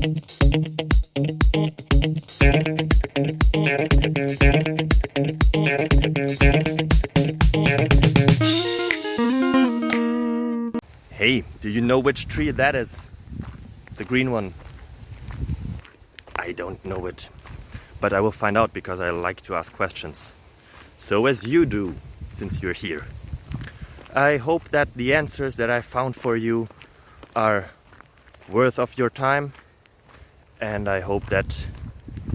Hey, do you know which tree that is? The green one. I don't know it, but I will find out because I like to ask questions. So as you do, since you're here. I hope that the answers that I found for you are worth of your time, and I hope that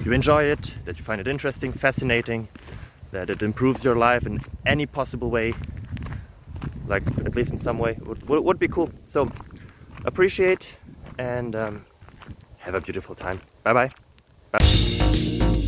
you enjoy it, that you find it interesting, fascinating, that it improves your life in any possible way, like at least in some way, would be cool. So appreciate and have a beautiful time. Bye bye. Bye.